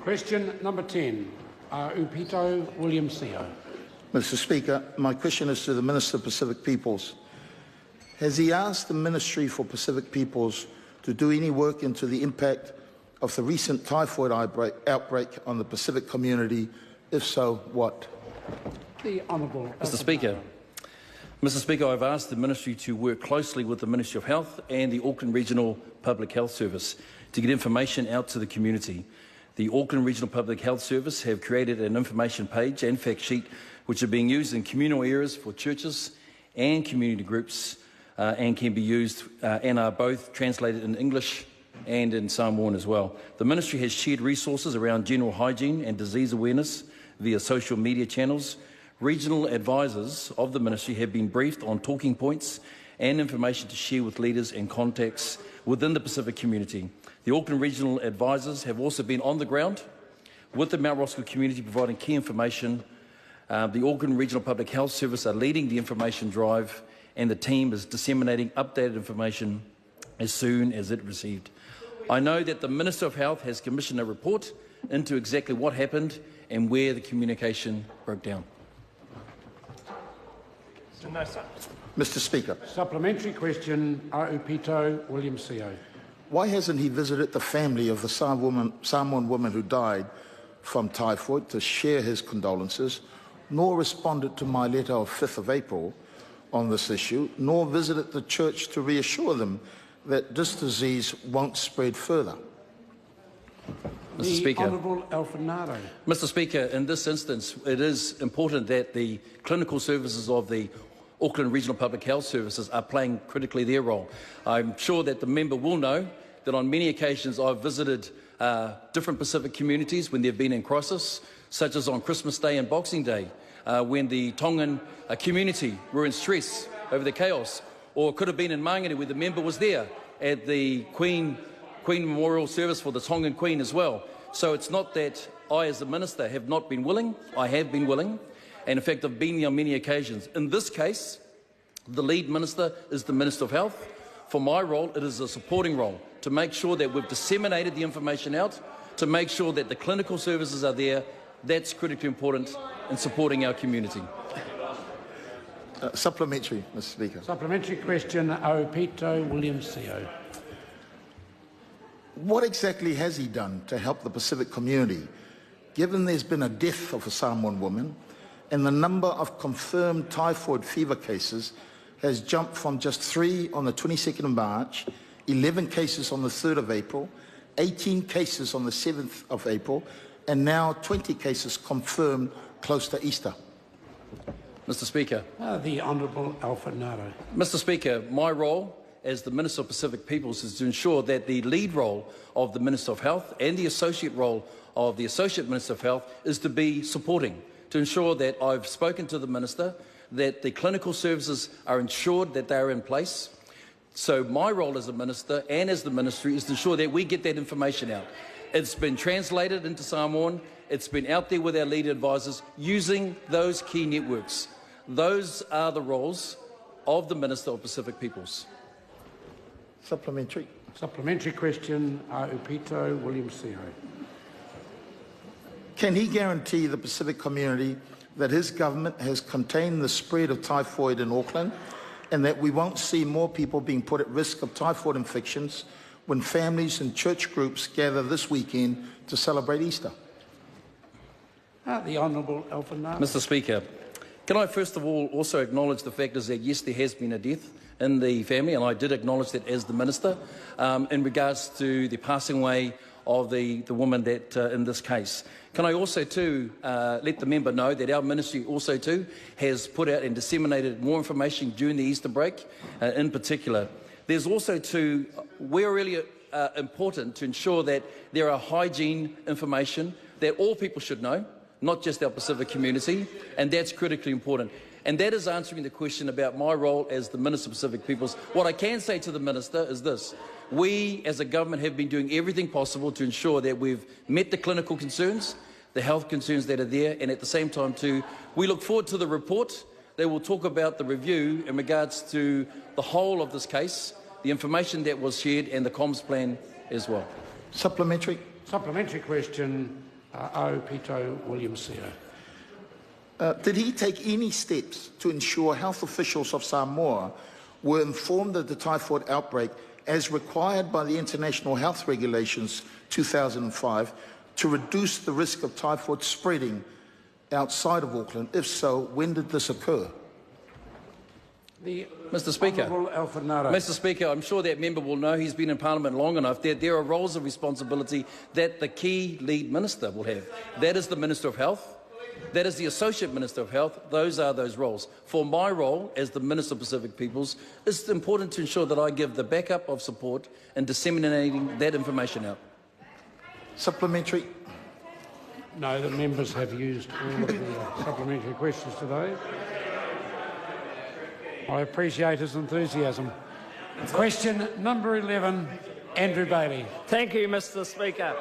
Question number 10, Aupito William Seo. Mr. Speaker, my question is to the Minister of Pacific Peoples. Has he asked the Ministry for Pacific Peoples to do any work into the impact of the recent typhoid outbreak on the Pacific community? If so, what? The Honourable Mr. Speaker. Mr. Speaker, I've asked the Ministry to work closely with the Ministry of Health and the Auckland Regional Public Health Service to get information out to the community. The Auckland Regional Public Health Service have created an information page and fact sheet which are being used in communal areas for churches and community groups and can be used and are both translated in English and in Samoan as well. The Ministry has shared resources around general hygiene and disease awareness via social media channels. Regional advisors of the Ministry have been briefed on talking points and information to share with leaders and contacts within the Pacific community. The Auckland Regional advisors have also been on the ground with the Mount Roskill community providing key information. The Auckland Regional Public Health Service are leading the information drive and the team is disseminating updated information as soon as it received. I know that the Minister of Health has commissioned a report into exactly what happened and where the communication broke down. Mr. Speaker. Supplementary question, Aupito William Seo. Why hasn't he visited the family of the Samoan woman who died from typhoid to share his condolences, nor responded to my letter of 5th of April on this issue, nor visited the church to reassure them that this disease won't spread further? Mr. Speaker. Honourable Alfred Ngaro. Mr. Speaker, in this instance, it is important that the clinical services of the Auckland Regional Public Health Services are playing critically their role. I'm sure that the member will know that on many occasions I've visited different Pacific communities when they've been in crisis, such as on Christmas Day and Boxing Day, when the Tongan community were in stress over the chaos, or it could have been in Mangere where the member was there at the Queen Memorial Service for the Tongan Queen as well. So it's not that I as a minister have not been willing, I have been willing, and in fact I've been there on many occasions. In this case, the lead minister is the Minister of Health. For my role, it is a supporting role to make sure that we've disseminated the information out, to make sure that the clinical services are there. That's critically important in supporting our community. Supplementary, Mr. Speaker. Supplementary question, Aupito William Seo. What exactly has he done to help the Pacific community, given there's been a death of a Samoan woman and the number of confirmed typhoid fever cases has jumped from just 3 on the 22nd of March, 11 cases on the 3rd of April, 18 cases on the 7th of April, and now 20 cases confirmed close to Easter? Mr. Speaker. The Honourable Alfred Ngaro. Mr. Speaker, my role as the Minister of Pacific Peoples is to ensure that the lead role of the Minister of Health and the associate role of the Associate Minister of Health is to be supporting, to ensure that I've spoken to the Minister, that the clinical services are ensured that they are in place. So my role as a Minister and as the Ministry is to ensure that we get that information out. It's been translated into Samoan, it's been out there with our lead advisors using those key networks. Those are the roles of the Minister of Pacific Peoples. Supplementary. Supplementary question, Aupito William Seo. Can he guarantee the Pacific community that his government has contained the spread of typhoid in Auckland and that we won't see more people being put at risk of typhoid infections when families and church groups gather this weekend to celebrate Easter? The Honourable Alfred Ngaro. Mr. Speaker, can I first of all also acknowledge the fact is that yes, there has been a death in the family, and I did acknowledge that as the Minister in regards to the passing away of the woman that in this case. Can I also too let the member know that our ministry also too has put out and disseminated more information during the Easter break in particular. There's also too, we're really important to ensure that there are hygiene information that all people should know, not just our Pacific community, and that's critically important. And that is answering the question about my role as the Minister of Pacific Peoples. What I can say to the Minister is this. We, as a government, have been doing everything possible to ensure that we've met the clinical concerns, the health concerns that are there, and at the same time, too, we look forward to the report that will talk about the review in regards to the whole of this case, the information that was shared, and the comms plan as well. Supplementary. Supplementary question, Aupito William Sear. Did he take any steps to ensure health officials of Samoa were informed of the typhoid outbreak as required by the International Health Regulations 2005 to reduce the risk of typhoid spreading outside of Auckland? If so, when did this occur? Mr. Speaker, Alfred Ngaro. Mr. Speaker, I'm sure that member will know he's been in Parliament long enough that there are roles of responsibility that the key lead minister will have. That is the Minister of Health. That is the Associate Minister of Health. Those are those roles. For my role as the Minister of Pacific Peoples, it's important to ensure that I give the backup of support in disseminating that information out. Supplementary. No, the members have used all of the supplementary questions today. I appreciate his enthusiasm. Question number 11, Andrew Bailey. Thank you, Mr. Speaker.